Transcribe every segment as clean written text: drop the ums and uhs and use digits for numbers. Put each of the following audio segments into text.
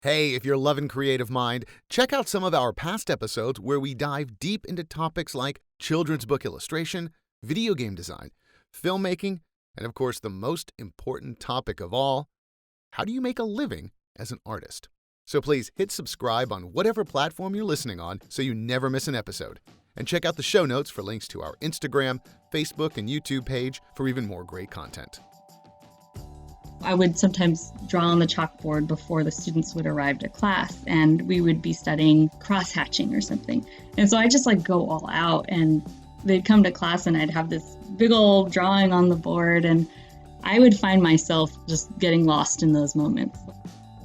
Hey, if you're loving Creative Mind, check out some of our past episodes where we dive deep into topics like children's book illustration, video game design, filmmaking, and of course, the most important topic of all, how do you make a living as an artist? So please hit subscribe on whatever platform you're listening on so you never miss an episode. And check out the show notes for links to our Instagram, Facebook, and YouTube page for even more great content. I would sometimes draw on the chalkboard before the students would arrive to class, and we would be studying cross-hatching or something. And so I just go all out, and they'd come to class and I'd have this big old drawing on the board, and I would find myself just getting lost in those moments.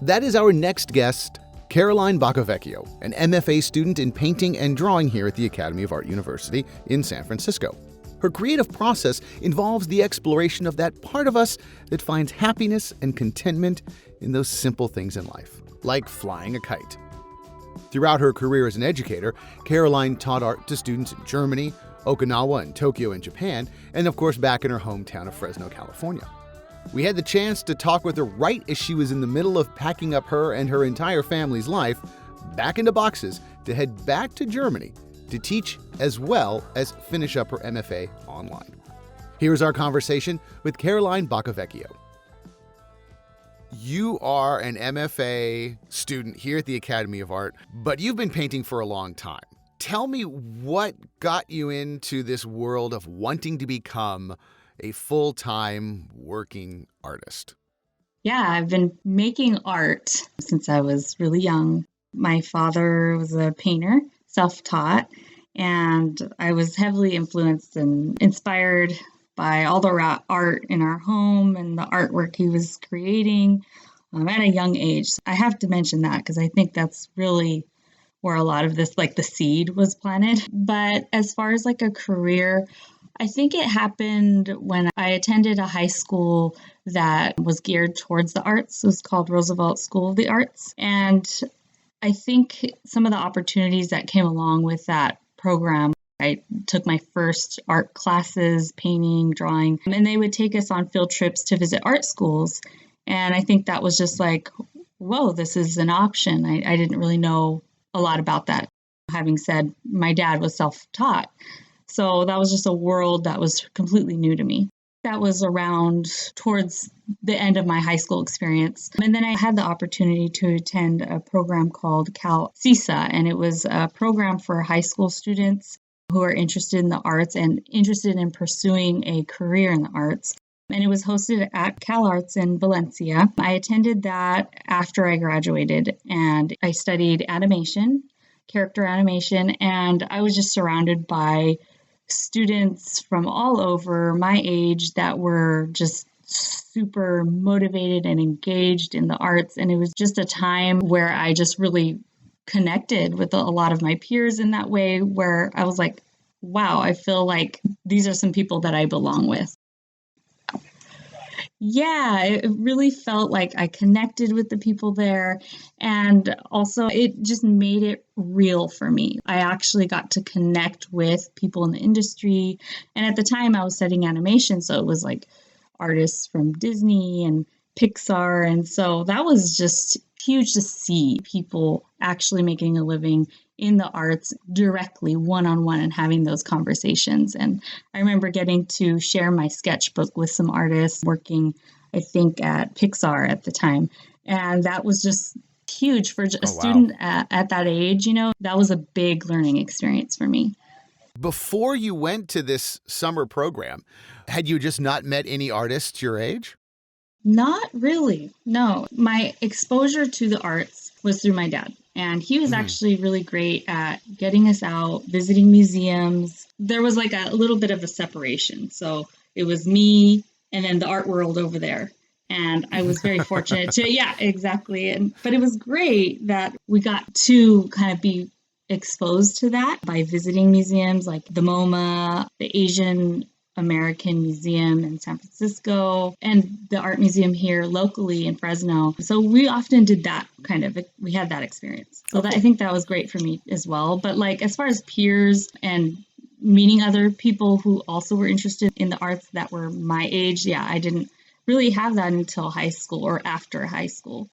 That is our next guest, Caroline Boccovecchio, an MFA student in painting and drawing here at the Academy of Art University in San Francisco. Her creative process involves the exploration of that part of us that finds happiness and contentment in those simple things in life, like flying a kite. Throughout her career as an educator, Caroline taught art to students in Germany, Okinawa, and Tokyo in Japan, and of course back in her hometown of Fresno, California. We had the chance to talk with her right as she was in the middle of packing up her and her entire family's life back into boxes to head back to Germany to teach as well as finish up her MFA online. Here's our conversation with Caroline Boccovecchio. You are an MFA student here at the Academy of Art, but you've been painting for a long time. Tell me what got you into this world of wanting to become a full-time working artist. Yeah, I've been making art since I was really young. My father was a painter, self-taught, and I was heavily influenced and inspired by all the art in our home and the artwork he was creating at a young age. I have to mention that because I think that's really where a lot of this, the seed was planted. But as far as a career, I think it happened when I attended a high school that was geared towards the arts. It was called Roosevelt School of the Arts. And I think some of the opportunities that came along with that program, I took my first art classes, painting, drawing, and they would take us on field trips to visit art schools. And I think that was just whoa, this is an option. I didn't really know a lot about that. Having said, my dad was self-taught. So that was just a world that was completely new to me. That was around towards the end of my high school experience. And then I had the opportunity to attend a program called CISA, and it was a program for high school students who are interested in the arts and interested in pursuing a career in the arts. And it was hosted at CalArts in Valencia. I attended that after I graduated, and I studied animation, character animation, and I was just surrounded by students from all over my age that were just super motivated and engaged in the arts. And it was just a time where I just really connected with a lot of my peers in that way, where I was like, wow, I feel like these are some people that I belong with. Yeah, it really felt like I connected with the people there. And also it just made it real for me. I actually got to connect with people in the industry. And at the time I was studying animation. So it was artists from Disney and Pixar. And so that was just huge to see people actually making a living in the arts directly, one-on-one, and having those conversations. And I remember getting to share my sketchbook with some artists working, I think, at Pixar at the time. And that was just huge for a student at that age. That was a big learning experience for me. Before you went to this summer program, had you just not met any artists your age? Not really, no. My exposure to the arts was through my dad. And he was actually really great at getting us out, visiting museums. There was a little bit of a separation. So it was me and then the art world over there. And I was very fortunate to, yeah, exactly. But it was great that we got to kind of be exposed to that by visiting museums like the MoMA, the Asian American Museum in San Francisco, and the art museum here locally in Fresno. So we often did that we had that experience. So I think that was great for me as well. But as far as peers and meeting other people who also were interested in the arts that were my age, yeah, I didn't really have that until high school or after high school.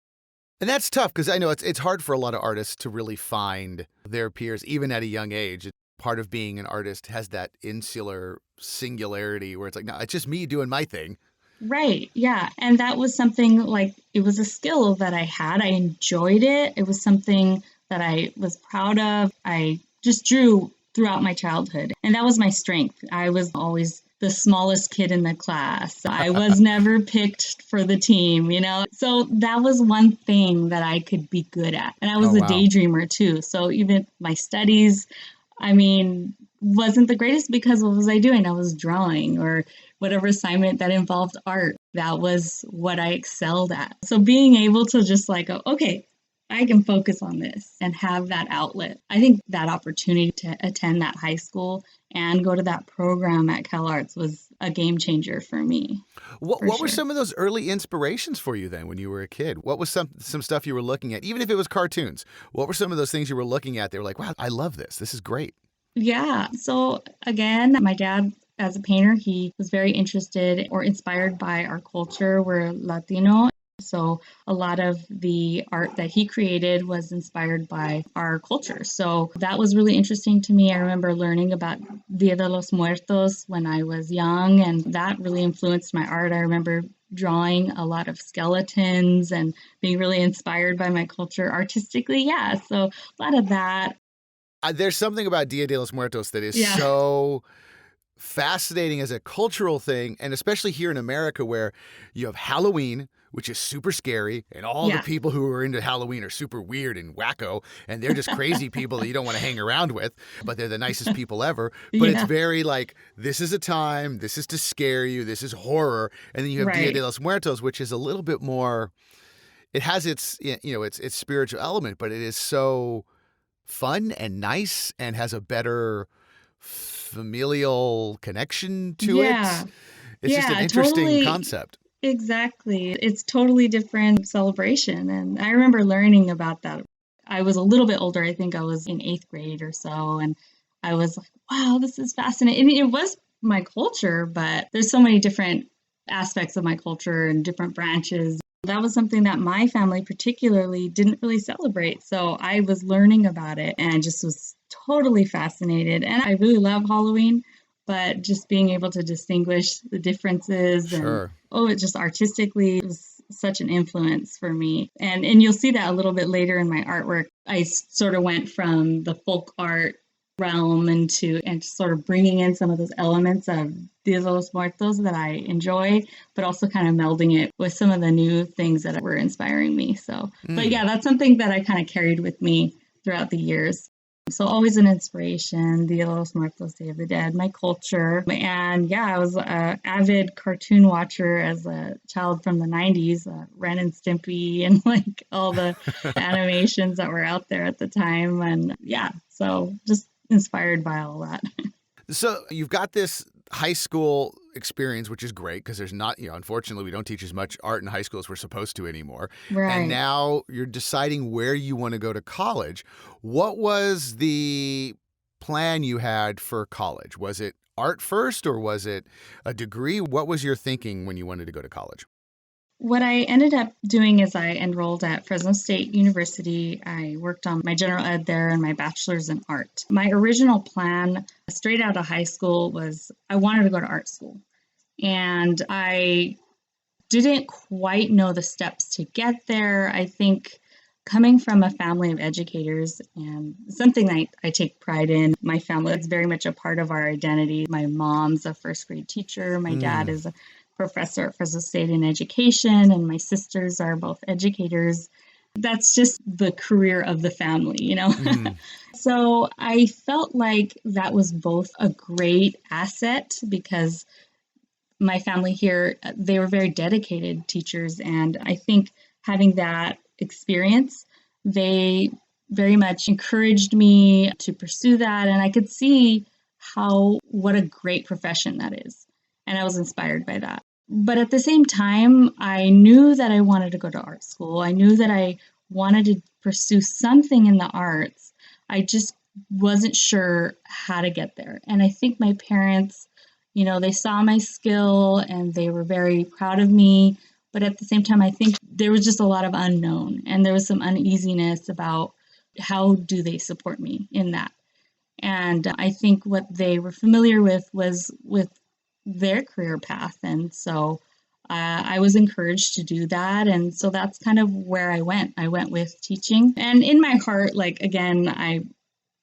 And that's tough because I know it's hard for a lot of artists to really find their peers, even at a young age. Part of being an artist has that insular singularity where it's like, no, it's just me doing my thing. Right. Yeah. And that was something like it was a skill that I had. I enjoyed it. It was something that I was proud of. I just drew throughout my childhood. And that was my strength. I was always the smallest kid in the class. I was never picked for the team, you know? So that was one thing that I could be good at. And I was Oh, a wow. daydreamer too. So even my studies, I mean, wasn't the greatest because what was I doing? I was drawing or whatever assignment that involved art. That was what I excelled at. So being able to just like, go, okay, I can focus on this and have that outlet. I think that opportunity to attend that high school and go to that program at CalArts was a game changer for me. What were Sure. some of those early inspirations for you then when you were a kid? What was some stuff you were looking at, even if it was cartoons? What were some of those things you were looking at? They were like, wow, I love this. This is great. Yeah. So again, my dad, as a painter, he was very interested or inspired by our culture. We're Latino. So a lot of the art that he created was inspired by our culture. So that was really interesting to me. I remember learning about Dia de los Muertos when I was young, and that really influenced my art. I remember drawing a lot of skeletons and being really inspired by my culture artistically. Yeah. So a lot of that. There's something about Dia de los Muertos that is Yeah. so fascinating as a cultural thing, and especially here in America where you have Halloween, which is super scary, and all the Yeah. people who are into Halloween are super weird and wacko, and they're just crazy people that you don't want to hang around with, but they're the nicest people ever. But it's Yeah. very like, this is a time, this is to scare you, this is horror. And then you have Dia Right. de los Muertos, which is a little bit more, it has its spiritual element, but it is so fun and nice and has a better familial connection to Yeah. it. It's just an Yeah, interesting totally. concept. Exactly. It's totally different celebration. And I remember learning about that. I was a little bit older. I think I was in eighth grade or so. And I was like, wow, this is fascinating. And it was my culture, but there's so many different aspects of my culture and different branches. That was something that my family particularly didn't really celebrate. So I was learning about it and just was totally fascinated. And I really love Halloween, but just being able to distinguish the differences and Sure. it just artistically was such an influence for me. And you'll see that a little bit later in my artwork. I sort of went from the folk art realm and sort of bringing in some of those elements of Dia de los Muertos that I enjoy, but also kind of melding it with some of the new things that were inspiring me. So, but yeah, that's something that I kind of carried with me throughout the years. So always an inspiration, Dia de los Muertos, Day of the Dead, my culture. And yeah, I was an avid cartoon watcher as a child from the 90s, Ren and Stimpy and like all the animations that were out there at the time. And yeah, so just inspired by all that. So you've got this high school experience, which is great because there's not, unfortunately, we don't teach as much art in high school as we're supposed to anymore. Right. And now you're deciding where you want to go to college. What was the plan you had for college? Was it art first or was it a degree? What was your thinking when you wanted to go to college? What I ended up doing is I enrolled at Fresno State University. I worked on my general ed there and my bachelor's in art. My original plan straight out of high school was I wanted to go to art school. And I didn't quite know the steps to get there. I think coming from a family of educators and something I take pride in, my family, it's very much a part of our identity. My mom's a first grade teacher. My dad is a professor at Fresno State in education, and my sisters are both educators. That's just the career of the family, So I felt like that was both a great asset because my family here, they were very dedicated teachers. And I think having that experience, they very much encouraged me to pursue that. And I could see what a great profession that is. And I was inspired by that. But at the same time, I knew that I wanted to go to art school. I knew that I wanted to pursue something in the arts. I just wasn't sure how to get there. And I think my parents, they saw my skill and they were very proud of me. But at the same time, I think there was just a lot of unknown, and there was some uneasiness about how do they support me in that. And I think what they were familiar with was with their career path. And so I was encouraged to do that. And so that's kind of where I went. I went with teaching. And in my heart, like, again, I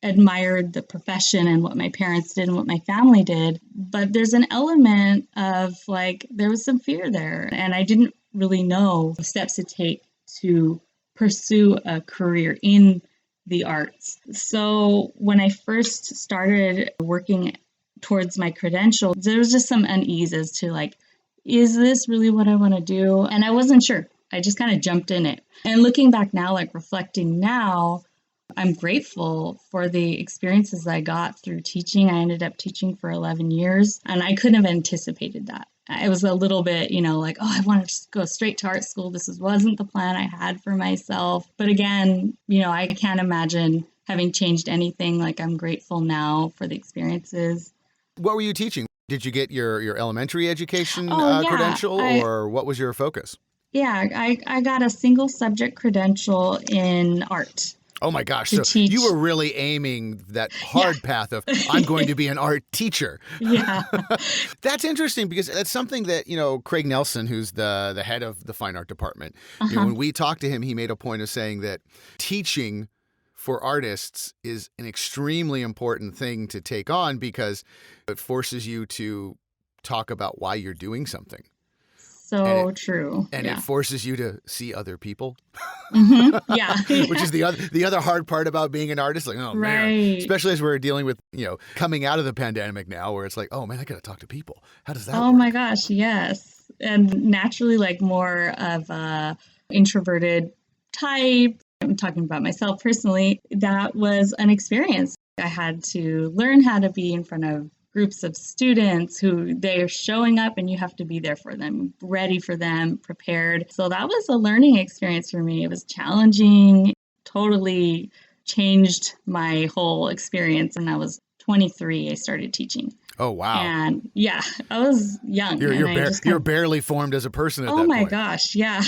admired the profession and what my parents did and what my family did. But there's an element of like, there was some fear there. And I didn't really know the steps to take to pursue a career in the arts. So when I first started working towards my credential, there was just some unease as to like, is this really what I want to do? And I wasn't sure. I just kind of jumped in it. And looking back now, like reflecting now, I'm grateful for the experiences I got through teaching. I ended up teaching for 11 years, and I couldn't have anticipated that. It was a little bit, like, oh, I want to go straight to art school. This wasn't the plan I had for myself. But again, I can't imagine having changed anything. Like, I'm grateful now for the experiences. What were you teaching? Did you get your elementary education yeah. credential, or what was your focus? Yeah, I got a single subject credential in art. Oh my gosh. So teach. You were really aiming that hard path of, I'm going to be an art teacher. Yeah. That's interesting because that's something that, Craig Nelson, who's the head of the fine art department, when we talked to him, he made a point of saying that teaching for artists is an extremely important thing to take on because it forces you to talk about why you're doing something. So true. And it forces you to see other people. Mm-hmm. Yeah. Which is the other hard part about being an artist. Like, oh, man. Especially as we're dealing with, coming out of the pandemic now where it's like, oh, man, I got to talk to people. How does that work? My gosh, yes. And naturally, like more of a introverted type. I'm talking about myself personally. That was an experience. I had to learn how to be in front of groups of students who they're showing up and you have to be there for them, ready for them, prepared. So that was a learning experience for me. It was challenging, totally changed my whole experience. When I was 23, I started teaching. Oh, wow. And yeah, I was young. You're barely formed as a person at that point. Oh my gosh, yeah.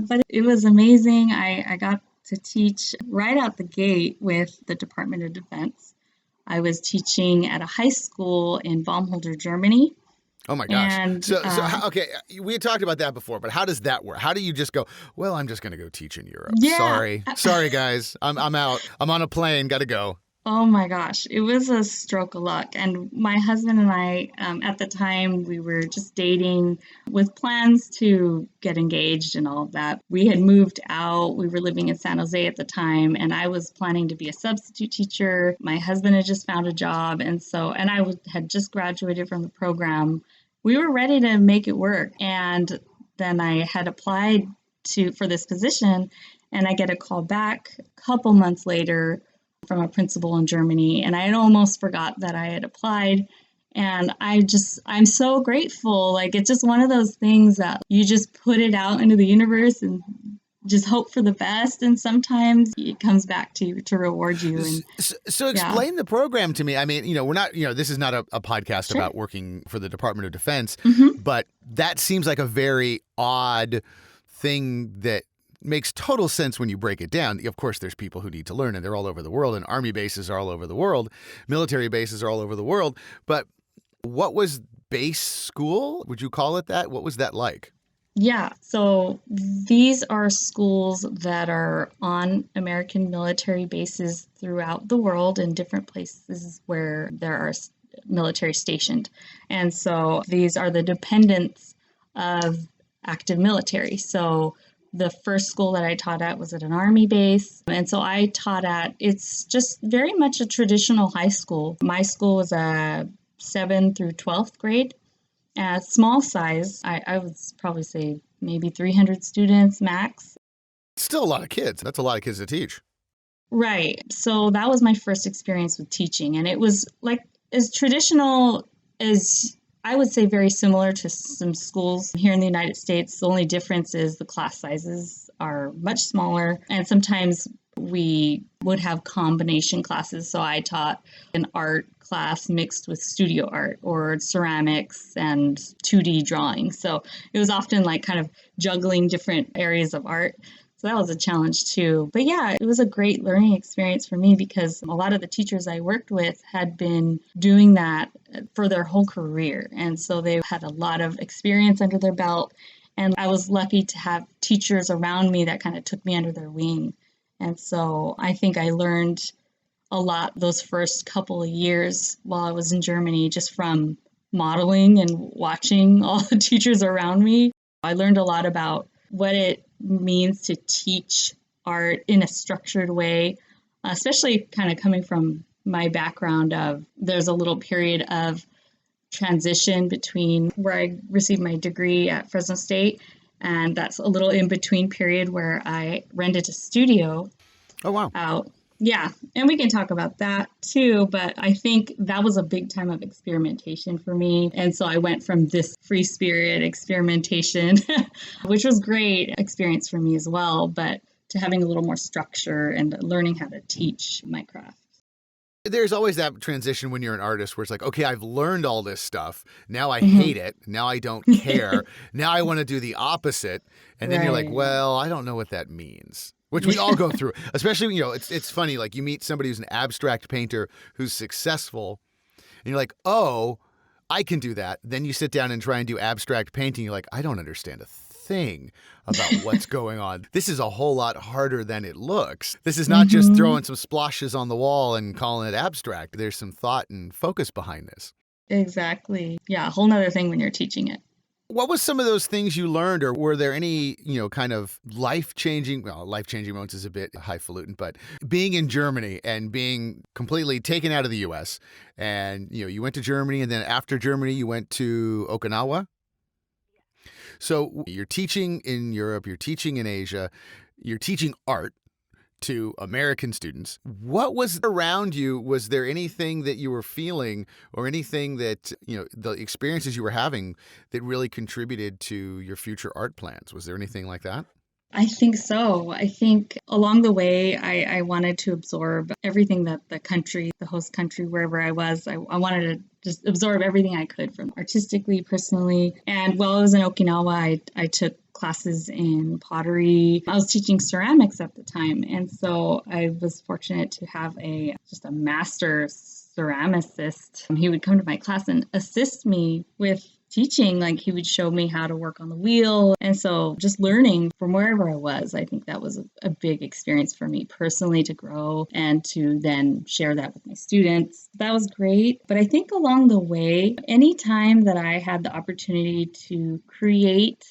But it was amazing. I got to teach right out the gate with the Department of Defense. I was teaching at a high school in Baumholder, Germany. Oh my gosh. And, okay, we had talked about that before, but how does that work? How do you just go, well, I'm just going to go teach in Europe. Yeah. Sorry guys. I'm out. I'm on a plane. Got to go. Oh my gosh. It was a stroke of luck. And my husband and I, at the time, we were just dating with plans to get engaged and all of that. We had moved out. We were living in San Jose at the time, and I was planning to be a substitute teacher. My husband had just found a job. And I had just graduated from the program. We were ready to make it work. And then I had applied for this position, and I get a call back a couple months later from a principal in Germany, and I had almost forgot that I had applied. And I'm so grateful. Like, it's just one of those things that you just put it out into the universe and just hope for the best. And sometimes it comes back to you to reward you. And so explain the program to me. I mean, we're not, this is not a podcast about working for the Department of Defense, but that seems like a very odd thing that makes total sense when you break it down. Of course, there's people who need to learn, and they're all over the world, and army bases are all over the world, military bases are all over the world. But what was base school? Would you call it that? What was that like? Yeah, so these are schools that are on American military bases throughout the world in different places where there are military stationed. And so these are the dependents of active military. So the first school that I taught at was at an Army base. And so I taught it's just very much a traditional high school. My school was a 7th through 12th grade. Small size, I would probably say maybe 300 students max. Still a lot of kids. That's a lot of kids to teach. Right. So that was my first experience with teaching. And it was like as traditional as I would say very similar to some schools here in the United States. The only difference is the class sizes are much smaller. And sometimes we would have combination classes. So I taught an art class mixed with studio art or ceramics and 2D drawing. So it was often like kind of juggling different areas of art. So that was a challenge too. But yeah, it was a great learning experience for me because a lot of the teachers I worked with had been doing that for their whole career. And so they had a lot of experience under their belt. And I was lucky to have teachers around me that kind of took me under their wing. And so I think I learned a lot those first couple of years while I was in Germany, just from modeling and watching all the teachers around me. I learned a lot about what it means to teach art in a structured way, especially kind of coming from my background of there's a little period of transition between where I received my degree at Fresno State, and that's a little in between period where I rented a studio. Oh, wow. Out. Yeah, and we can talk about that too, but I think that was a big time of experimentation for me. And so I went from this free spirit experimentation, which was great experience for me as well, but to having a little more structure and learning how to teach my craft. There's always that transition when you're an artist where it's like, okay, I've learned all this stuff. Now I hate it. Now I don't care. Now I want to do the opposite. And then you're like, well, I don't know what that means. Which we all go through, especially, it's funny, like you meet somebody who's an abstract painter who's successful and you're like, oh, I can do that. Then you sit down and try and do abstract painting. You're like, I don't understand a thing about what's going on. This is a whole lot harder than it looks. This is not just throwing some splashes on the wall and calling it abstract. There's some thought and focus behind this. Exactly. Yeah, a whole nother thing when you're teaching it. What was some of those things you learned, or were there any, kind of life-changing moments is a bit highfalutin, but being in Germany and being completely taken out of the U.S. and, you went to Germany, and then after Germany, you went to Okinawa? So you're teaching in Europe, you're teaching in Asia, you're teaching art to American students. What was around you? Was there anything that you were feeling or anything that, the experiences you were having that really contributed to your future art plans? Was there anything like that? I think so. I think along the way, I wanted to absorb everything that the country, the host country, wherever I was, I wanted to just absorb everything I could from artistically, personally. And while I was in Okinawa, I took classes in pottery. I was teaching ceramics at the time. And so I was fortunate to have just a master ceramicist. He would come to my class and assist me with teaching. Like he would show me how to work on the wheel. And so just learning from wherever I was, I think that was a big experience for me personally to grow and to then share that with my students. That was great. But I think along the way, anytime that I had the opportunity to create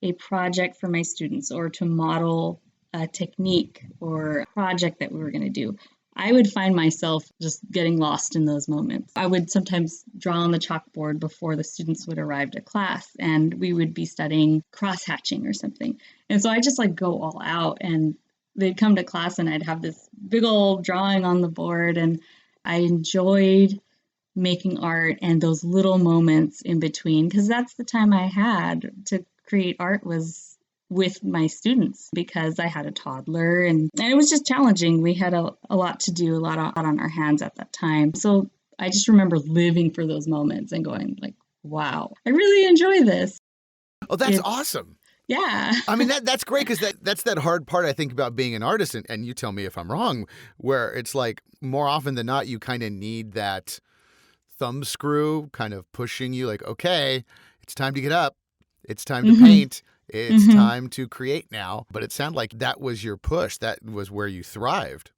a project for my students or to model a technique or a project that we were going to do, I would find myself just getting lost in those moments. I would sometimes draw on the chalkboard before the students would arrive to class, and we would be studying cross-hatching or something. And so I just go all out, and they'd come to class and I'd have this big old drawing on the board, and I enjoyed making art and those little moments in between, because that's the time I had to create art was with my students, because I had a toddler and it was just challenging. We had a lot to do, a lot on our hands at that time. So I just remember living for those moments and going wow, I really enjoy this. Oh, that's awesome. Yeah. I mean, that's great, because that's that hard part, I think, about being an artist. And you tell me if I'm wrong, where it's like more often than not, you kind of need that thumb screw kind of pushing you okay, it's time to get up. It's time to paint. It's time to create now. But it sounded like that was your push. That was where you thrived.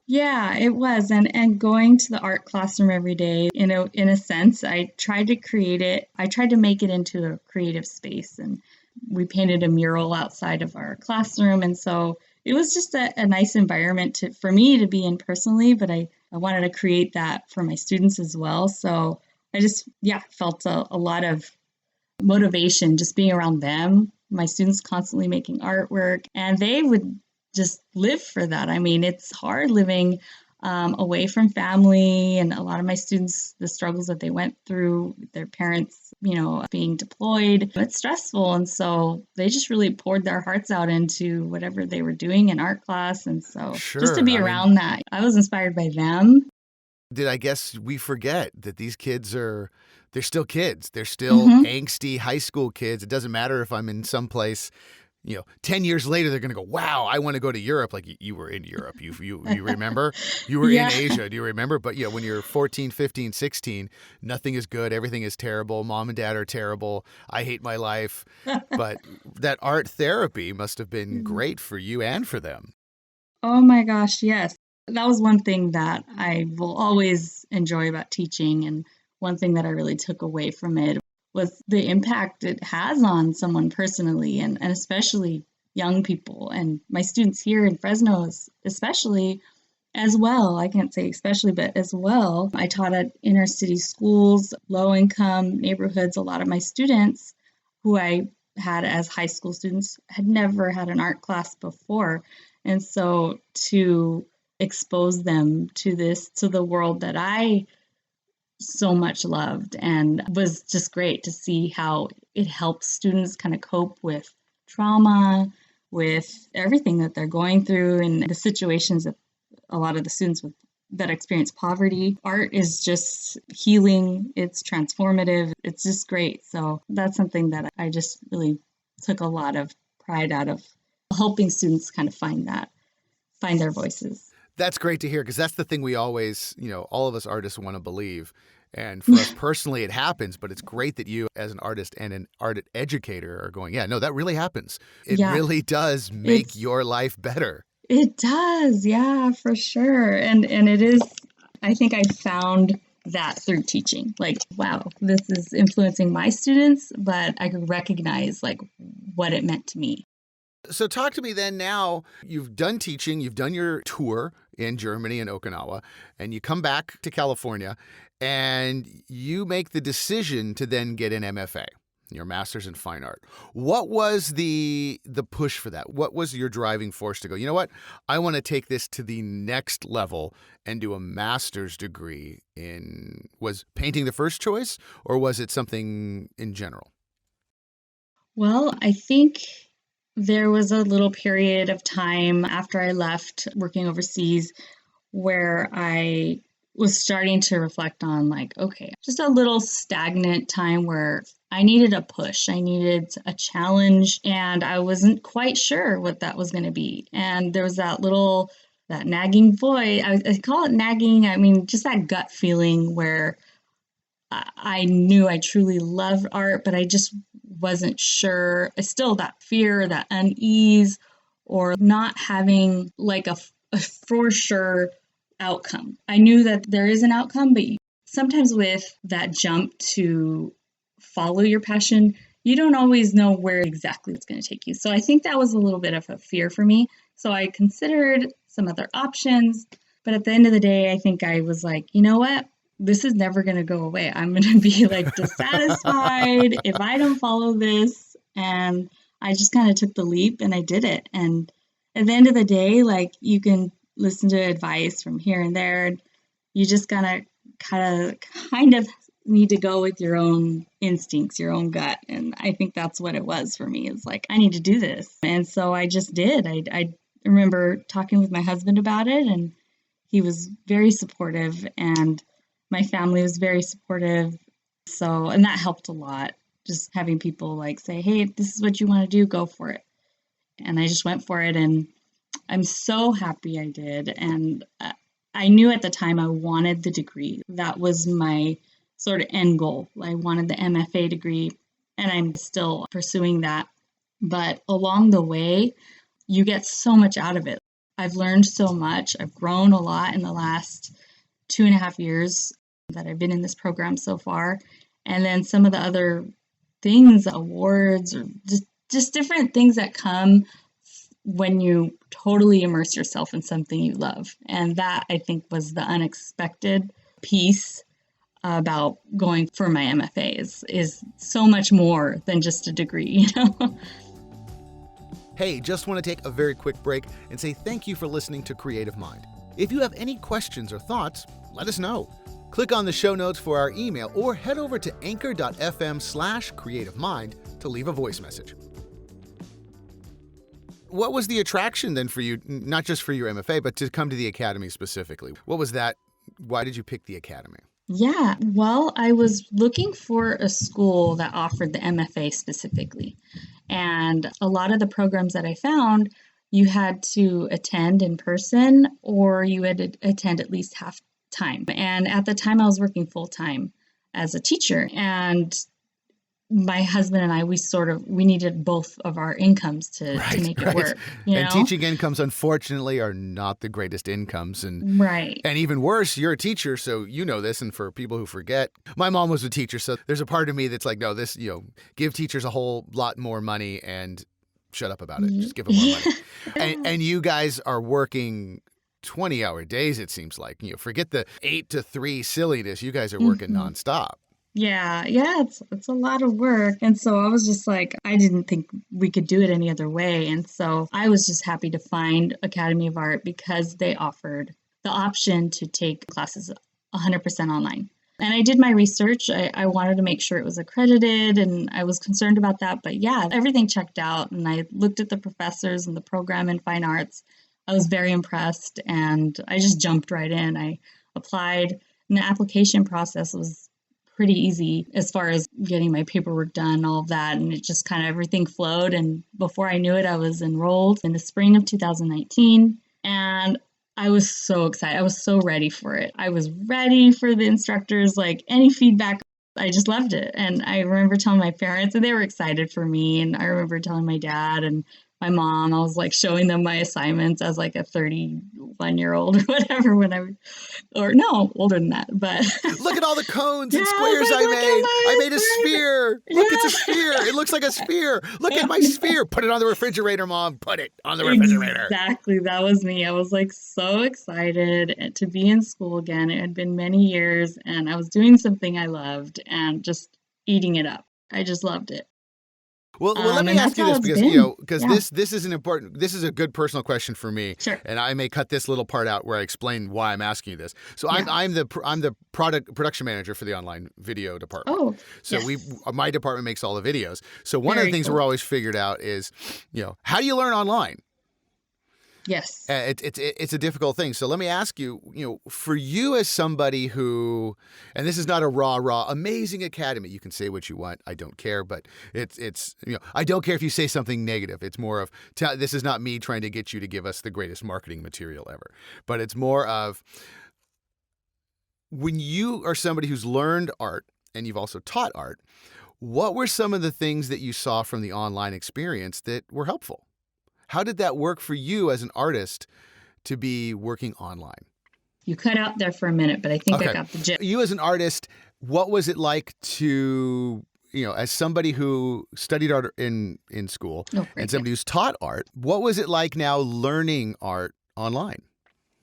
Yeah, it was. And going to the art classroom every day, in a sense, I tried to create it. I tried to make it into a creative space. And we painted a mural outside of our classroom. And so it was just a nice environment for me to be in personally. But I wanted to create that for my students as well. So I just, felt a lot of motivation just being around them, my students constantly making artwork, and they would just live for that. I mean, it's hard living away from family, and a lot of my students, the struggles that they went through, their parents, being deployed, it's stressful. And so they just really poured their hearts out into whatever they were doing in art class. And so just to Sure. be around that, I was inspired by them. I guess we forget that these kids they're still kids. They're still Hmm. angsty high school kids. It doesn't matter if I'm in some place, 10 years later, they're going to go, wow, I want to go to Europe. Like you were in Europe. You remember? You were in Yeah. Asia. Do you remember? But when you're 14, 15, 16, nothing is good. Everything is terrible. Mom and dad are terrible. I hate my life. But that art therapy must have been great for you and for them. Oh my gosh, yes. That was one thing that I will always enjoy about teaching. And one thing that I really took away from it was the impact it has on someone personally, and especially young people. And my students here in Fresno, especially as well. I can't say especially, but as well. I taught at inner city schools, low income neighborhoods. A lot of my students who I had as high school students had never had an art class before. And so to expose them to the world that I so much loved, and was just great to see how it helps students kind of cope with trauma, with everything that they're going through, and the situations that a lot of the students that experience poverty. Art is just healing. It's transformative. It's just great. So that's something that I just really took a lot of pride out of, helping students kind of find their voices. That's great to hear, because that's the thing we always, all of us artists want to believe. And for us personally, it happens, but it's great that you as an artist and an art educator are going, yeah, no, that really happens. It Yeah, really does make your life better. it does. Yeah, for sure. And it is, I think I found that through teaching. Like, wow, this is influencing my students, but I could recognize like what it meant to me. So talk to me then now. You've done teaching, you've done your tour in Germany and Okinawa, and you come back to California and you make the decision to then get an MFA, your Master's in Fine Art. What was the push for that? What was your driving force to go, you know what, I want to take this to the next level and do a master's degree in, was painting the first choice, or was it something in general? Well, I think there was a little period of time after I left working overseas where I was starting to reflect on, like, okay, just a little stagnant time where I needed a push, I needed a challenge, and I wasn't quite sure what that was going to be. And there was that nagging voice. I call it nagging. I mean, just that gut feeling where I knew I truly loved art, but I just wasn't sure. Still that fear, that unease, or not having like a for sure outcome. I knew that there is an outcome, but sometimes with that jump to follow your passion, you don't always know where exactly it's going to take you. So I think that was a little bit of a fear for me. So I considered some other options, but at the end of the day, I think I was like, you know what? This is never going to go away. I'm going to be like dissatisfied if I don't follow this. And I just kind of took the leap and I did it. And at the end of the day, like, you can listen to advice from here and there. You just gotta kind of need to go with your own instincts, your own gut. And I think that's what it was for me. It's like, I need to do this. And so I just did. I remember talking with my husband about it, and he was very supportive, and my family was very supportive. So, and that helped a lot. Just having people like say, hey, if this is what you want to do, go for it. And I just went for it, and I'm so happy I did. And I knew at the time I wanted the degree. That was my sort of end goal. I wanted the MFA degree, and I'm still pursuing that. But along the way, you get so much out of it. I've learned so much. I've grown a lot in the last 2.5 years that I've been in this program so far. And then some of the other things, awards, or just different things that come when you totally immerse yourself in something you love. And that, I think, was the unexpected piece about going for my MFA is so much more than just a degree, Hey, just want to take a very quick break and say thank you for listening to Creative Mind. If you have any questions or thoughts, let us know. Click on the show notes for our email or head over to anchor.fm/creativemind to leave a voice message. What was the attraction then for you, not just for your MFA, but to come to the Academy specifically? What was that? Why did you pick the Academy? Yeah, well, I was looking for a school that offered the MFA specifically. And a lot of the programs that I found, you had to attend in person or you had to attend at least half time. And at the time, I was working full time as a teacher. And my husband and I, we needed both of our incomes to make it work. And teaching incomes, unfortunately, are not the greatest incomes. And even worse, you're a teacher, so you know this. And for people who forget, my mom was a teacher, so there's a part of me that's like, no, this, give teachers a whole lot more money and shut up about it. Just give them more money. And you guys are working 20-hour days, it seems like. Forget the 8 to 3 silliness. You guys are working nonstop. Yeah, it's a lot of work. And so I was just like, I didn't think we could do it any other way. And so I was just happy to find Academy of Art because they offered the option to take classes 100% online. And I did my research. I wanted to make sure it was accredited and I was concerned about that. But yeah, everything checked out. And I looked at the professors and the program in fine arts. I was very impressed and I just jumped right in. I applied and the application process was pretty easy as far as getting my paperwork done, all of that. And it just kind of everything flowed. And before I knew it, I was enrolled in the spring of 2019. And I was so excited. I was so ready for it. I was ready for the instructors, like any feedback. I just loved it. And I remember telling my parents and they were excited for me. And I remember telling my dad and my mom, I was like showing them my assignments as like a 31-year-old or whatever older than that. But look at all the cones and squares I made. I made a sphere. Look, it's a sphere. It looks like a sphere. Look at my sphere. Put it on the refrigerator, Mom. Put it on the refrigerator. Exactly. That was me. I was like so excited to be in school again. It had been many years and I was doing something I loved and just eating it up. I just loved it. Well, let me ask you this because this is this is a good personal question for me. Sure. And I may cut this little part out where I explain why I'm asking you this. So I'm the production manager for the online video department. Oh, so my department makes all the videos. So one of the things we're always figured out is, how do you learn online? Yes. It's a difficult thing. So let me ask you, for you as somebody who, and this is not a raw, amazing academy. You can say what you want. I don't care. But it's I don't care if you say something negative. It's more of, this is not me trying to get you to give us the greatest marketing material ever. But it's more of, when you are somebody who's learned art and you've also taught art, what were some of the things that you saw from the online experience that were helpful? How did that work for you as an artist to be working online? You cut out there for a minute, but I think I got the gist. You as an artist, what was it like to, as somebody who studied art in school and somebody who's taught art, what was it like now learning art online?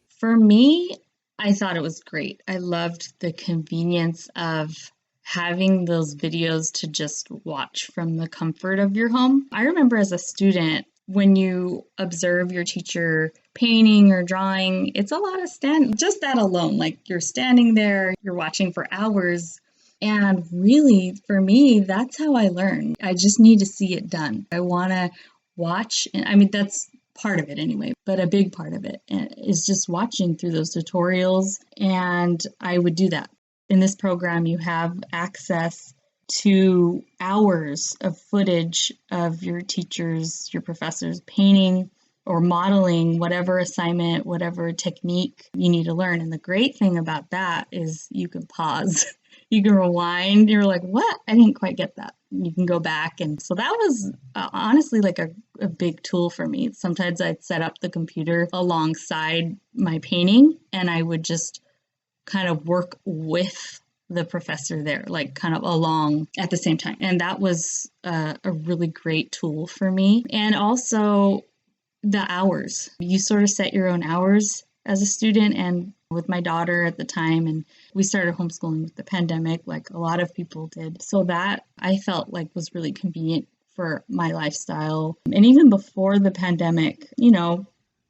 For me, I thought it was great. I loved the convenience of having those videos to just watch from the comfort of your home. I remember as a student, when you observe your teacher painting or drawing, it's a lot of standing. Just that alone, like you're standing there, you're watching for hours. And really, for me, that's how I learn. I just need to see it done. I want to watch. And I mean, that's part of it anyway, but a big part of it is just watching through those tutorials. And I would do that. In this program, you have access to hours of footage of your teachers, your professors painting or modeling whatever assignment, whatever technique you need to learn. And the great thing about that is you can pause, you can rewind. You're like, what? I didn't quite get that. You can go back. And so that was honestly like a big tool for me. Sometimes I'd set up the computer alongside my painting and I would just kind of work with the professor there, like kind of along at the same time. And that was a really great tool for me. And also the hours. You sort of set your own hours as a student. And with my daughter at the time, and we started homeschooling with the pandemic, like a lot of people did. So that I felt like was really convenient for my lifestyle. And even before the pandemic,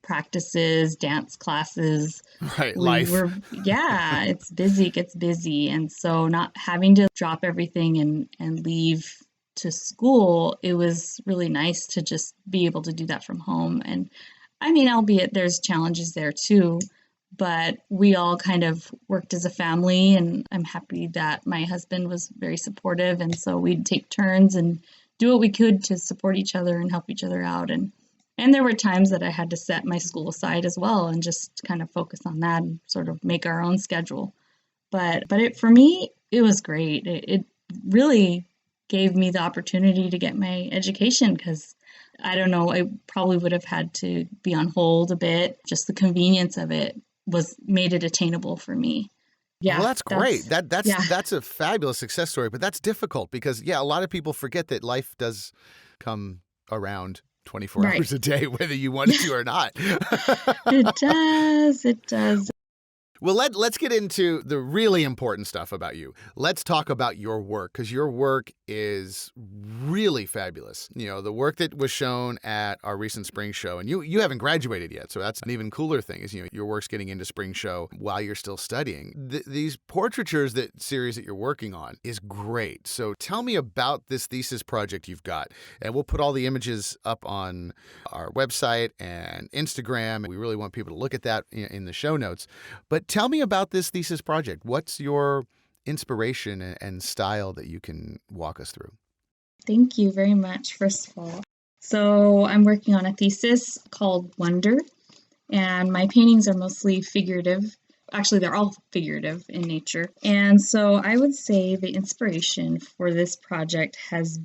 practices, dance classes. Right, We life. were, yeah, it's busy, it gets busy. And so not having to drop everything and leave to school, it was really nice to just be able to do that from home. And I mean, albeit there's challenges there too, but we all kind of worked as a family, and I'm happy that my husband was very supportive. And so we'd take turns and do what we could to support each other and help each other out. And there were times that I had to set my school aside as well and just kind of focus on that and sort of make our own schedule. But for me, it was great. It really gave me the opportunity to get my education because I don't know, I probably would have had to be on hold a bit. Just the convenience of it made it attainable for me. Yeah, well, that's great. yeah. That's a fabulous success story, but that's difficult because a lot of people forget that life does come around 24 Right. hours a day, whether you want it to or not. It does. It does. Well, let's get into the really important stuff about you. Let's talk about your work, because your work is really fabulous. The work that was shown at our recent spring show, and you haven't graduated yet, so that's an even cooler thing, is your work's getting into spring show while you're still studying. These portraitures series that you're working on is great. So tell me about this thesis project you've got, and we'll put all the images up on our website and Instagram. We really want people to look at that in the show notes. But tell me about this thesis project. What's your inspiration and style that you can walk us through? Thank you very much, first of all. So I'm working on a thesis called Wonder, and my paintings are mostly figurative. Actually, they're all figurative in nature. And so I would say the inspiration for this project has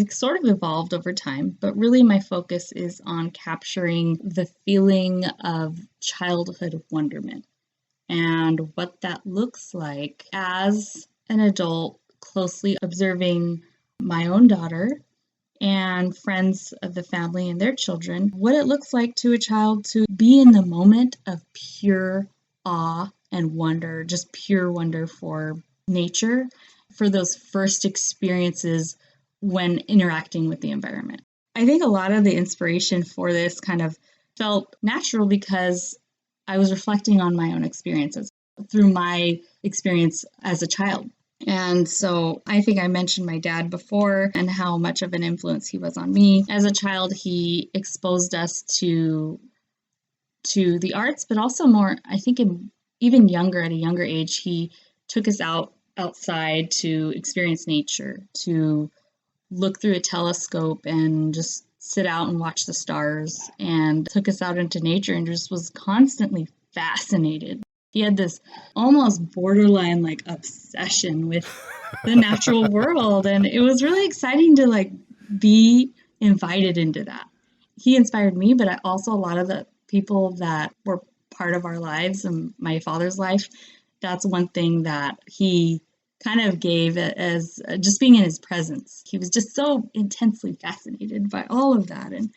sort of evolved over time, but really my focus is on capturing the feeling of childhood wonderment and what that looks like as an adult closely observing my own daughter and friends of the family and their children, what it looks like to a child to be in the moment of pure awe and wonder, just pure wonder for nature, for those first experiences when interacting with the environment. I think a lot of the inspiration for this kind of felt natural because I was reflecting on my own experiences through my experience as a child. And so I think I mentioned my dad before and how much of an influence he was on me. As a child, he exposed us to the arts, but also more, I think even younger, at a younger age, he took us outside to experience nature, to look through a telescope and just sit out and watch the stars, and took us out into nature and just was constantly fascinated. He had this almost borderline like obsession with the natural world, and it was really exciting to be invited into that. He inspired me, but also a lot of the people that were part of our lives and my father's life. That's one thing that he kind of gave as just being in his presence. He was just so intensely fascinated by all of that. And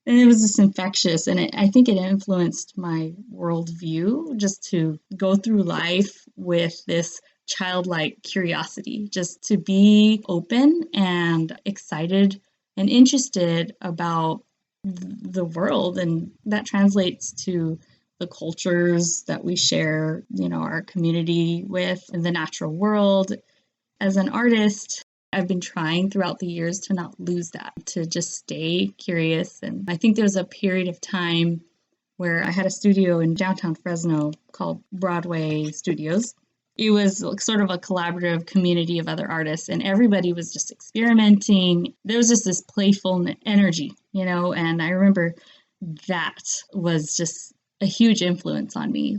it was just infectious. And I think it influenced my worldview just to go through life with this childlike curiosity, just to be open and excited and interested about the world. And that translates to the cultures that we share, our community with, and the natural world. As an artist, I've been trying throughout the years to not lose that, to just stay curious. And I think there was a period of time where I had a studio in downtown Fresno called Broadway Studios. It was sort of a collaborative community of other artists, and everybody was just experimenting. There was just this playful energy, and I remember that was just a huge influence on me,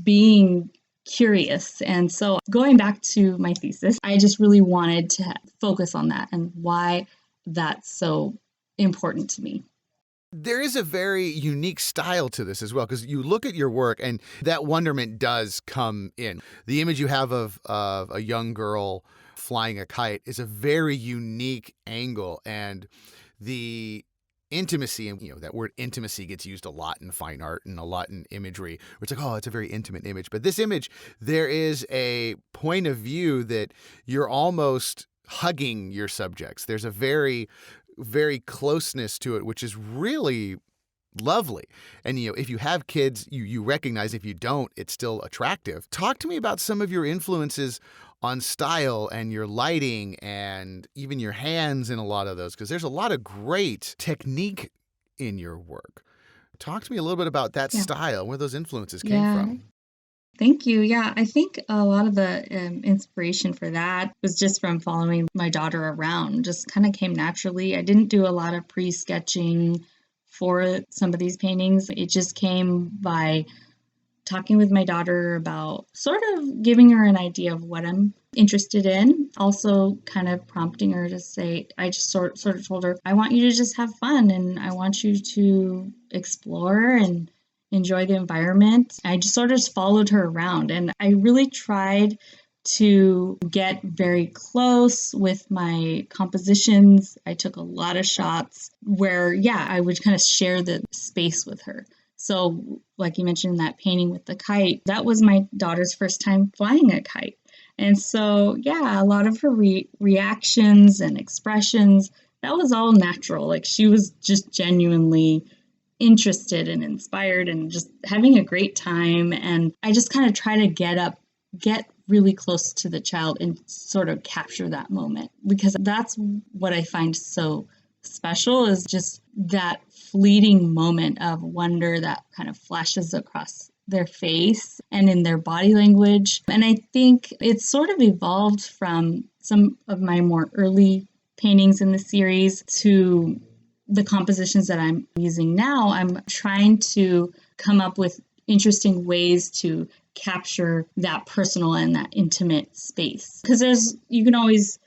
being curious. And so going back to my thesis, I just really wanted to focus on that and why that's so important to me. There is a very unique style to this as well, because you look at your work and that wonderment does come in. The image you have of a young girl flying a kite is a very unique angle, and the intimacy, and that word intimacy gets used a lot in fine art and a lot in imagery, where it's like, oh, it's a very intimate image. But this image, there is a point of view that you're almost hugging your subjects. There's a very, very closeness to it, which is really lovely. And, if you have kids, you recognize if you don't, it's still attractive. Talk to me about some of your influences on style and your lighting and even your hands in a lot of those, because there's a lot of great technique in your work. Talk to me a little bit about that style, where those influences came from. Thank you. Yeah, I think a lot of the inspiration for that was just from following my daughter around, just kind of came naturally. I didn't do a lot of pre-sketching for some of these paintings. It just came by talking with my daughter about sort of giving her an idea of what I'm interested in. Also kind of prompting her to say, I just sort of told her, I want you to just have fun and I want you to explore and enjoy the environment. I just sort of followed her around, and I really tried to get very close with my compositions. I took a lot of shots where, I would kind of share the space with her. So like you mentioned, that painting with the kite, that was my daughter's first time flying a kite. And so, a lot of her reactions and expressions, that was all natural. Like she was just genuinely interested and inspired and just having a great time. And I just kind of try to get really close to the child and sort of capture that moment, because that's what I find so special, is just that fleeting moment of wonder that kind of flashes across their face and in their body language. And I think it's sort of evolved from some of my more early paintings in the series to the compositions that I'm using now. I'm trying to come up with interesting ways to capture that personal and that intimate space. Because you can always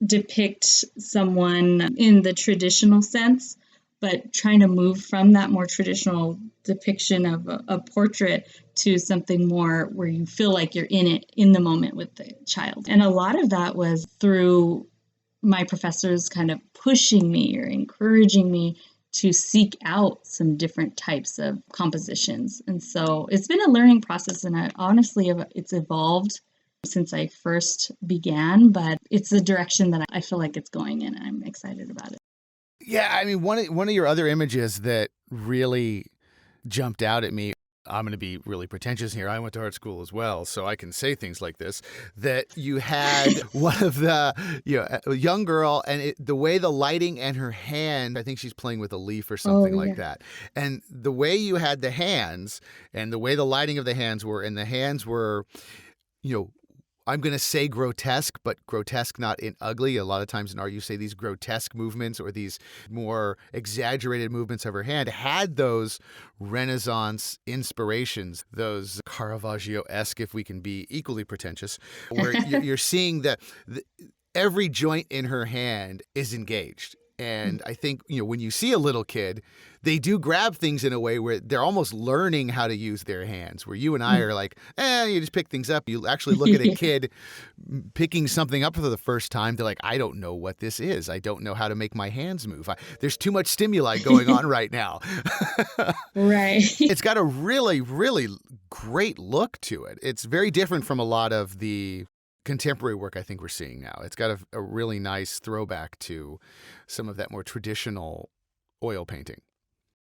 depict someone in the traditional sense, but trying to move from that more traditional depiction of a portrait to something more where you feel like you're in it, in the moment with the child. And a lot of that was through my professors kind of pushing me or encouraging me to seek out some different types of compositions. And so it's been a learning process, and it's evolved since I first began, but it's the direction that I feel like it's going in, and I'm excited about it. Yeah, I mean, one of your other images that really jumped out at me, I'm going to be really pretentious here. I went to art school as well, so I can say things like this, that you had one of the, a young girl, and the way the lighting and her hand, I think she's playing with a leaf or something like that. And the way you had the hands and the way the lighting of the hands were, and the hands were, I'm going to say grotesque, but grotesque not in ugly. A lot of times in art, you say these grotesque movements or these more exaggerated movements of her hand had those Renaissance inspirations, those Caravaggio-esque, if we can be equally pretentious, where you're seeing that every joint in her hand is engaged. And I think, when you see a little kid, they do grab things in a way where they're almost learning how to use their hands, where you and I are like, you just pick things up. You actually look at a kid picking something up for the first time. They're like, I don't know what this is. I don't know how to make my hands move. There's too much stimuli going on right now. Right. It's got a really, really great look to it. It's very different from a lot of the contemporary work I think we're seeing now. It's got a really nice throwback to some of that more traditional oil painting.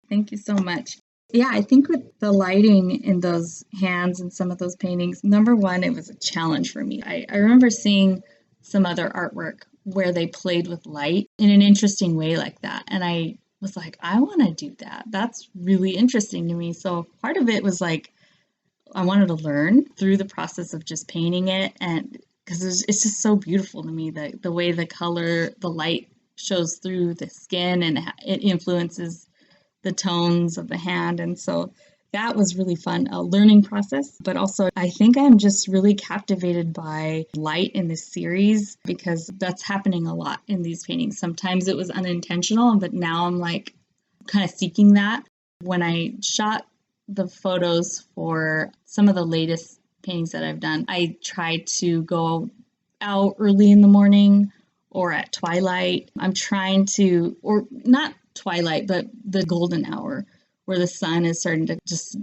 Thank you so much. Yeah, I think with the lighting in those hands and some of those paintings, number one, it was a challenge for me. I remember seeing some other artwork where they played with light in an interesting way like that. And I was like, I want to do that. That's really interesting to me. So part of it was like, I wanted to learn through the process of just painting it, and because it's just so beautiful to me, the way the color, the light shows through the skin and it influences the tones of the hand. And so that was really fun, a learning process. But also, I think I'm just really captivated by light in this series, because that's happening a lot in these paintings. Sometimes it was unintentional, but now I'm like kind of seeking that. When I shot the photos for some of the latest paintings that I've done, I try to go out early in the morning or at twilight. I'm trying to, or not twilight, but the golden hour where the sun is starting to just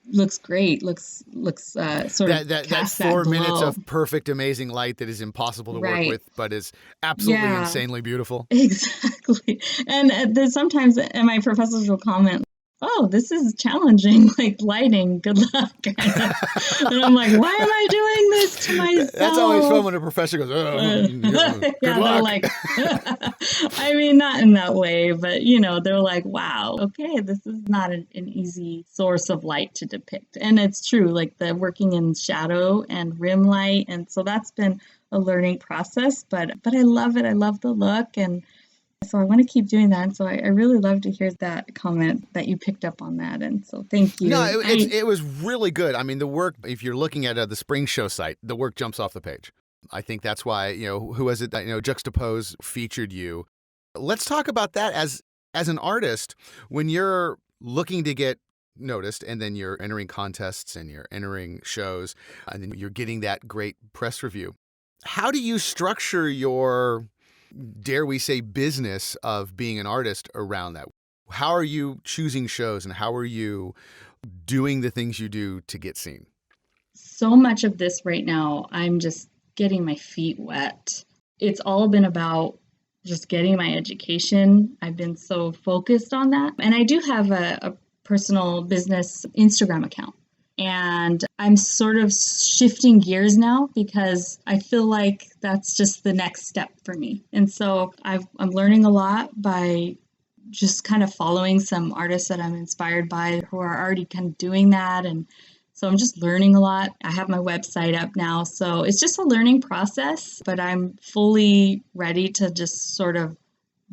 looks great, looks sort of that 4 minutes of perfect, amazing light that is impossible to work with, but is absolutely insanely beautiful. Exactly. And there's sometimes, and my professors will comment, oh, this is challenging, like lighting, good luck. And I'm like, why am I doing this to myself? That's always fun when a professor goes, oh, good yeah, luck. they're like, I mean, not in that way, but they're like, wow, okay, this is not an easy source of light to depict. And it's true, like the working in shadow and rim light. And so that's been a learning process, but I love it. I love the look. And so I want to keep doing that. And so I really love to hear that comment that you picked up on that. And so thank you. No, it was really good. I mean, the work, if you're looking at the Spring Show site, the work jumps off the page. I think that's why, who was it that, Juxtapose featured you. Let's talk about that as an artist, when you're looking to get noticed and then you're entering contests and you're entering shows and then you're getting that great press review. How do you structure your, dare we say, business of being an artist around that? How are you choosing shows and how are you doing the things you do to get seen? So much of this right now, I'm just getting my feet wet. It's all been about just getting my education. I've been so focused on that. And I do have a personal business Instagram account. And I'm sort of shifting gears now because I feel like that's just the next step for me. And so I'm learning a lot by just kind of following some artists that I'm inspired by who are already kind of doing that. And so I'm just learning a lot. I have my website up now. So it's just a learning process, but I'm fully ready to just sort of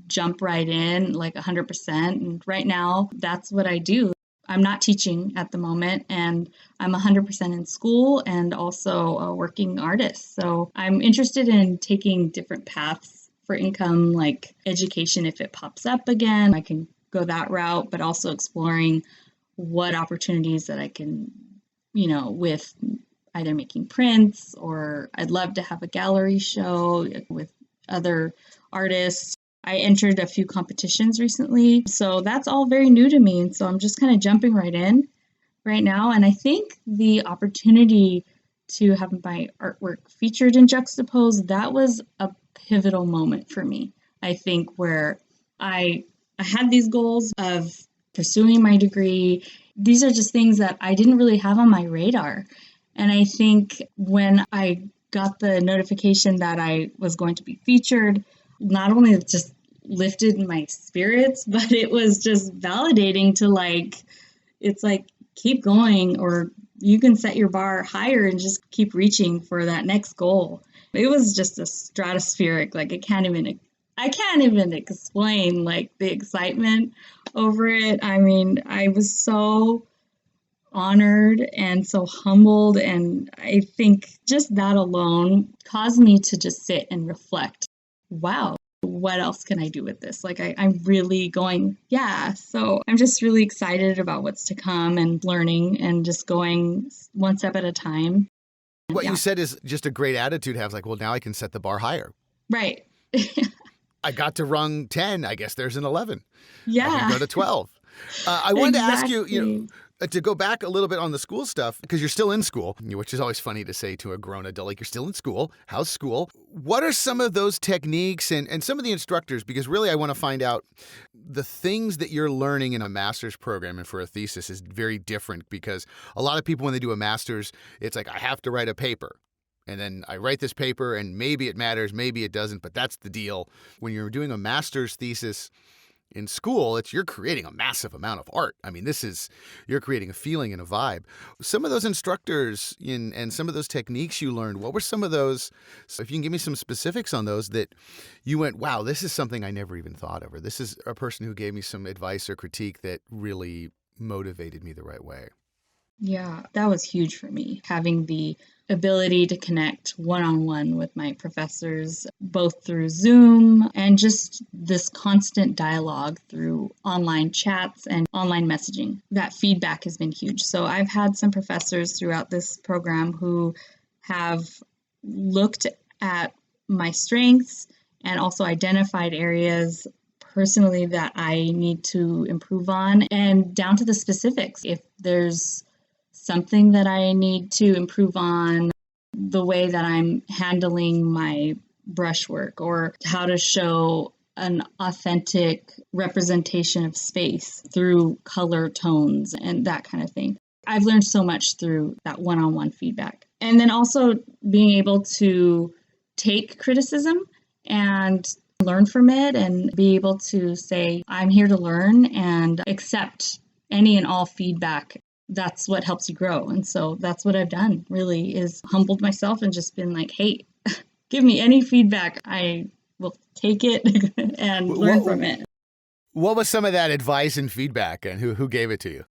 jump right in like 100%. And right now, that's what I do. I'm not teaching at the moment, and I'm 100% in school and also a working artist. So I'm interested in taking different paths for income, like education. If it pops up again, I can go that route, but also exploring what opportunities that I can, with either making prints, or I'd love to have a gallery show with other artists. I entered a few competitions recently, so that's all very new to me. And so I'm just kind of jumping right in right now. And I think the opportunity to have my artwork featured in Juxtapose, that was a pivotal moment for me. I think where I had these goals of pursuing my degree. These are just things that I didn't really have on my radar. And I think when I got the notification that I was going to be featured, not only it just lifted my spirits, but it was just validating to it's like, keep going, or you can set your bar higher and just keep reaching for that next goal. It was just a stratospheric, I can't even explain the excitement over it. I mean, I was so honored and so humbled, and I think just that alone caused me to just sit and reflect. Wow, what else can I do with this? I'm really going, yeah. So I'm just really excited about what's to come and learning and just going one step at a time. What you said is just a great attitude to have, well, now I can set the bar higher. Right. I got to rung 10. I guess there's an 11. Yeah. I can go to 12. I wanted to ask you, to go back a little bit on the school stuff, because you're still in school, which is always funny to say to a grown adult, you're still in school. How's school? What are some of those techniques and some of the instructors? Because really I want to find out the things that you're learning in a master's program and for a thesis is very different, because a lot of people, when they do a master's, it's I have to write a paper. And then I write this paper and maybe it matters, maybe it doesn't, but that's the deal. When you're doing a master's thesis in school, you're creating a massive amount of art. I mean, you're creating a feeling and a vibe. Some of those instructors and some of those techniques you learned, what were some of those? So if you can give me some specifics on those that you went, wow, this is something I never even thought of, or this is a person who gave me some advice or critique that really motivated me the right way. Yeah, that was huge for me, having the ability to connect one-on-one with my professors, both through Zoom and just this constant dialogue through online chats and online messaging. That feedback has been huge. So I've had some professors throughout this program who have looked at my strengths and also identified areas personally that I need to improve on, and down to the specifics. If there's something that I need to improve on, the way that I'm handling my brushwork, or how to show an authentic representation of space through color tones and that kind of thing. I've learned so much through that one-on-one feedback. And then also being able to take criticism and learn from it and be able to say, I'm here to learn and accept any and all feedback. That's what helps you grow. And so that's what I've done, really, is humbled myself and just been like, hey, give me any feedback. I will take it and learn from it. What was some of that advice and feedback, and who gave it to you?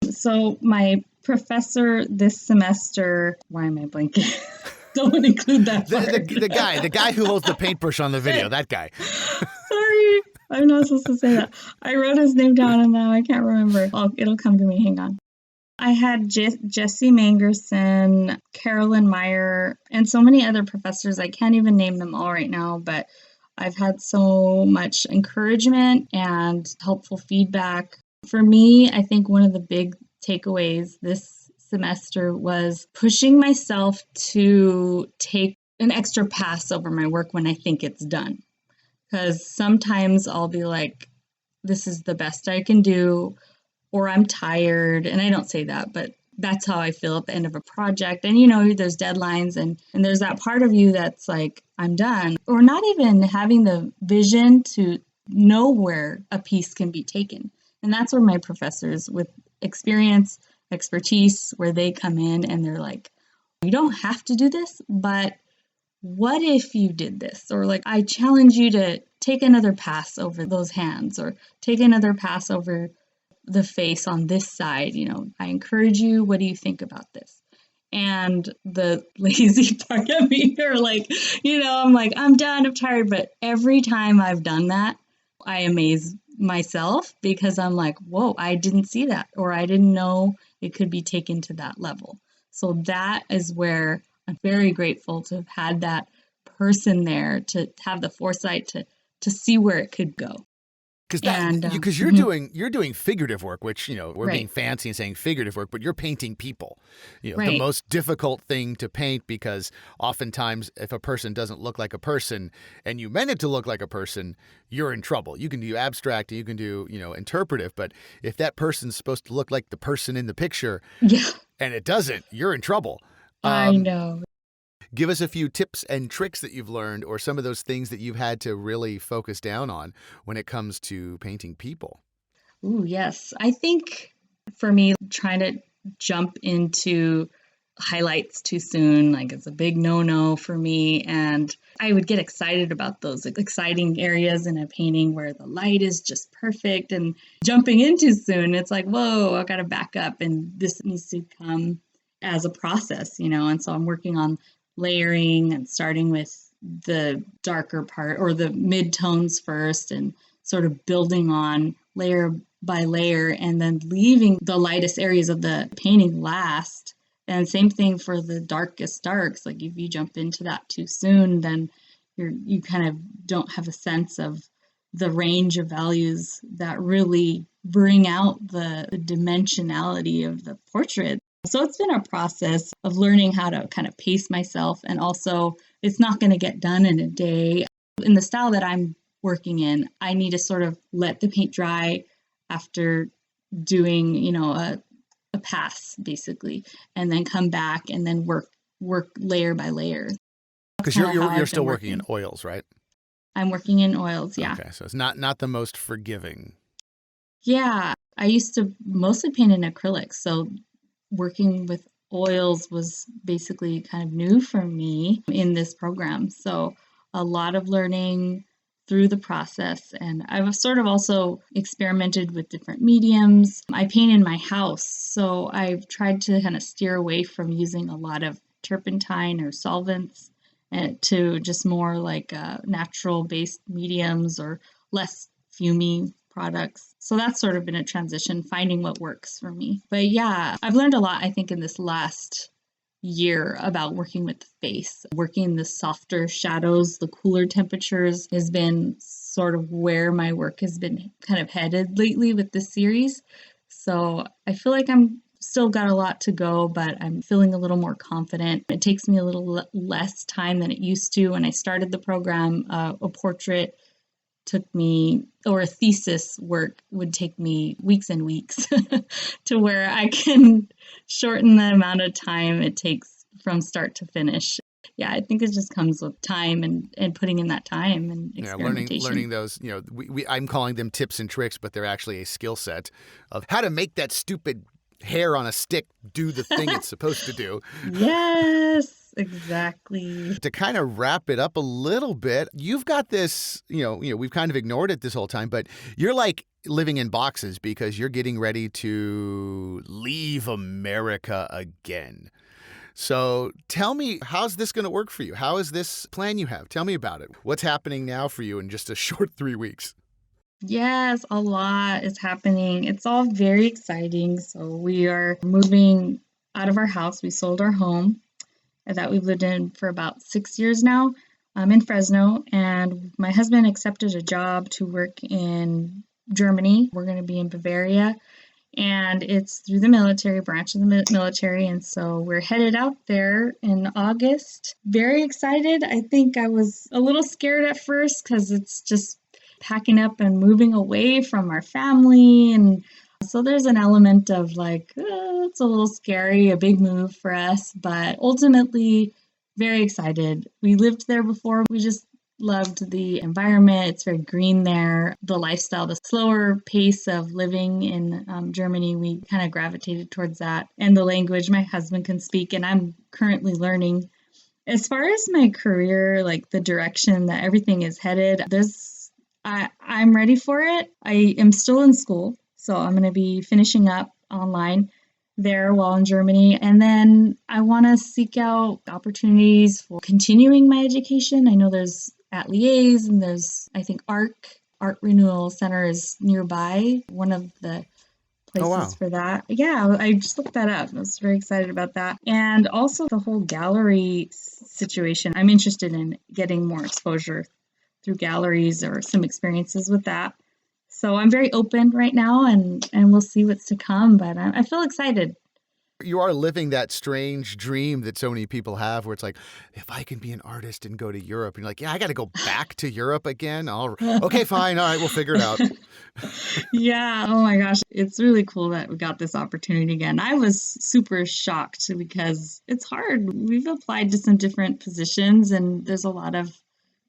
So my professor this semester, why am I blanking? Don't include that part. The guy who holds the paintbrush on the video, that guy. Sorry, I'm not supposed to say that. I wrote his name down and now I can't remember. It'll come to me. Hang on. I had Jessie Mangerson, Carolyn Meyer, and so many other professors. I can't even name them all right now, but I've had so much encouragement and helpful feedback. For me, I think one of the big takeaways this semester was pushing myself to take an extra pass over my work when I think it's done. Because sometimes I'll be like, this is the best I can do, or I'm tired. And I don't say that, but that's how I feel at the end of a project. And, there's deadlines and there's that part of you that's like, I'm done. Or not even having the vision to know where a piece can be taken. And that's where my professors with experience, expertise, where they come in and they're like, you don't have to do this, but what if you did this? Or like, I challenge you to take another pass over those hands or take another pass over the face on this side. I encourage you. What do you think about this? And the lazy part of me are like, I'm like, I'm done, I'm tired. But every time I've done that, I amaze myself because I'm like, whoa, I didn't see that, or I didn't know it could be taken to that level. So that is where I'm very grateful to have had that person there to have the foresight to see where it could go. Because you're doing figurative work, which, we're right. being fancy and saying figurative work, but you're painting people. Right. The most difficult thing to paint, because oftentimes if a person doesn't look like a person and you meant it to look like a person, you're in trouble. You can do abstract, you can do, interpretive, but if that person's supposed to look like the person in the picture and it doesn't, you're in trouble. I know. Give us a few tips and tricks that you've learned, or some of those things that you've had to really focus down on when it comes to painting people. Ooh, yes. I think for me, trying to jump into highlights too soon, like it's a big no-no for me. And I would get excited about those exciting areas in a painting where the light is just perfect, and jumping in too soon, it's like, whoa, I've got to back up, and this needs to come as a process, and so I'm working on layering and starting with the darker part or the mid-tones first and sort of building on layer by layer and then leaving the lightest areas of the painting last. And same thing for the darkest darks. Like if you jump into that too soon, then you kind of don't have a sense of the range of values that really bring out the dimensionality of the portrait. So it's been a process of learning how to kind of pace myself, and also it's not going to get done in a day. In the style that I'm working in, I need to sort of let the paint dry after doing, a pass basically, and then come back and then work layer by layer. Because you're still working in oils, right? I'm working in oils, yeah. Okay, so it's not the most forgiving. Yeah, I used to mostly paint in acrylics, so working with oils was basically kind of new for me in this program. So a lot of learning through the process. And I've sort of also experimented with different mediums. I paint in my house, so I've tried to kind of steer away from using a lot of turpentine or solvents to just more like natural-based mediums or less fumey products. So that's sort of been a transition, finding what works for me. But yeah, I've learned a lot, I think, in this last year about working with the face. Working in the softer shadows, the cooler temperatures has been sort of where my work has been kind of headed lately with this series. So I feel like I'm still got a lot to go, but I'm feeling a little more confident. It takes me a little less time than it used to when I started the program. A portrait took me, or a thesis work would take me weeks and weeks to where I can shorten the amount of time it takes from start to finish. Yeah, I think it just comes with time and putting in that time and experimentation. Learning those, I'm calling them tips and tricks, but they're actually a skill set of how to make that stupid hair on a stick do the thing it's supposed to do. Yes, exactly. To kind of wrap it up a little bit, you've got this, we've kind of ignored it this whole time, but you're like living in boxes because you're getting ready to leave America again. So tell me, how's this going to work for you? How is this plan you have? Tell me about it. What's happening now for you in just a short 3 weeks? Yes, a lot is happening. It's all very exciting. So we are moving out of our house. We sold our home that we've lived in for about 6 years now in Fresno. And my husband accepted a job to work in Germany. We're going to be in Bavaria. And it's through the military, branch of the military. And so we're headed out there in August. Very excited. I think I was a little scared at first because it's just packing up and moving away from our family. And so there's an element of like, it's a little scary, a big move for us, but ultimately very excited. We lived there before. We just loved the environment. It's very green there. The lifestyle, the slower pace of living in Germany, we kind of gravitated towards that. And the language my husband can speak, and I'm currently learning. As far as my career, like the direction that everything is headed, I'm ready for it. I am still in school, so I'm going to be finishing up online there while in Germany. And then I want to seek out opportunities for continuing my education. I know there's at Liège, and there's, I think, Art Renewal Center is nearby, one of the places for that. Yeah, I just looked that up. I was very excited about that. And also the whole gallery situation. I'm interested in getting more exposure through galleries or some experiences with that. So I'm very open right now, and we'll see what's to come, but I feel excited. You are living that strange dream that so many people have where it's like, if I can be an artist and go to Europe, and you're like, yeah, I got to go back to Europe again. Okay, fine. All right, we'll figure it out. Yeah. Oh my gosh. It's really cool that we got this opportunity again. I was super shocked because it's hard. We've applied to some different positions, and there's a lot of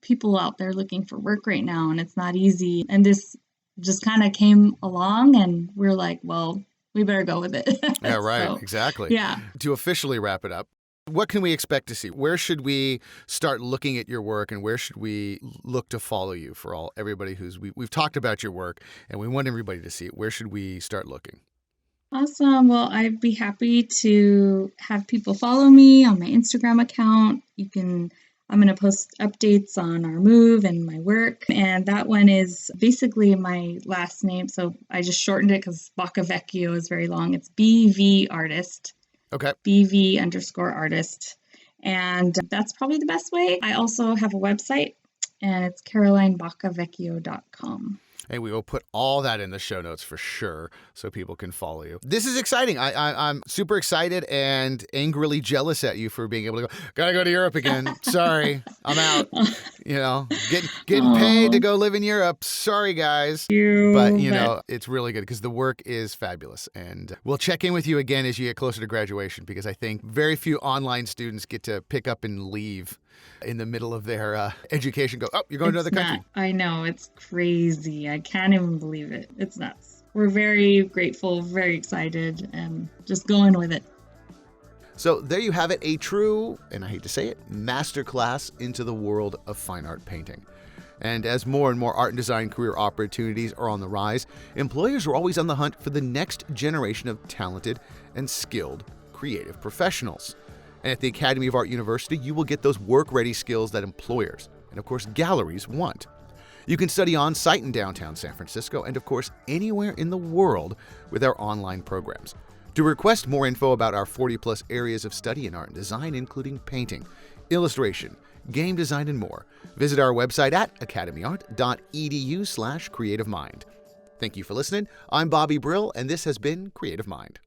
people out there looking for work right now, and it's not easy. And this just kind of came along, and we're like, well, we better go with it. Yeah, right. So, exactly. yeah. To officially wrap it up, what can we expect to see? Where should we start looking at your work, and where should we look to follow you for everybody we've talked about your work and we want everybody to see it. Where should we start looking? Awesome. Well, I'd be happy to have people follow me on my Instagram account. I'm going to post updates on our move and my work. And that one is basically my last name. So I just shortened it because Boccovecchio is very long. It's BV Artist. Okay. BV_artist. And that's probably the best way. I also have a website, and it's carolineboccovecchio.com. Hey, we will put all that in the show notes for sure so people can follow you. This is exciting. I'm super excited and angrily jealous at you for being able to go. Gotta go to Europe again. Sorry, I'm out. Getting paid to go live in Europe. Sorry, guys. But it's really good because the work is fabulous. And we'll check in with you again as you get closer to graduation, because I think very few online students get to pick up and leave in the middle of their education. Go, you're going to another country. I know, it's crazy. I can't even believe it. It's nuts. We're very grateful, very excited, and just going with it. So there you have it, a true, and I hate to say it, masterclass into the world of fine art painting. And as more and more art and design career opportunities are on the rise, employers are always on the hunt for the next generation of talented and skilled creative professionals. And at the Academy of Art University, you will get those work-ready skills that employers and, of course, galleries want. You can study on-site in downtown San Francisco and, of course, anywhere in the world with our online programs. To request more info about our 40-plus areas of study in art and design, including painting, illustration, game design, and more, visit our website at academyart.edu/creativemind. Thank you for listening. I'm Bobby Brill, and this has been Creative Mind.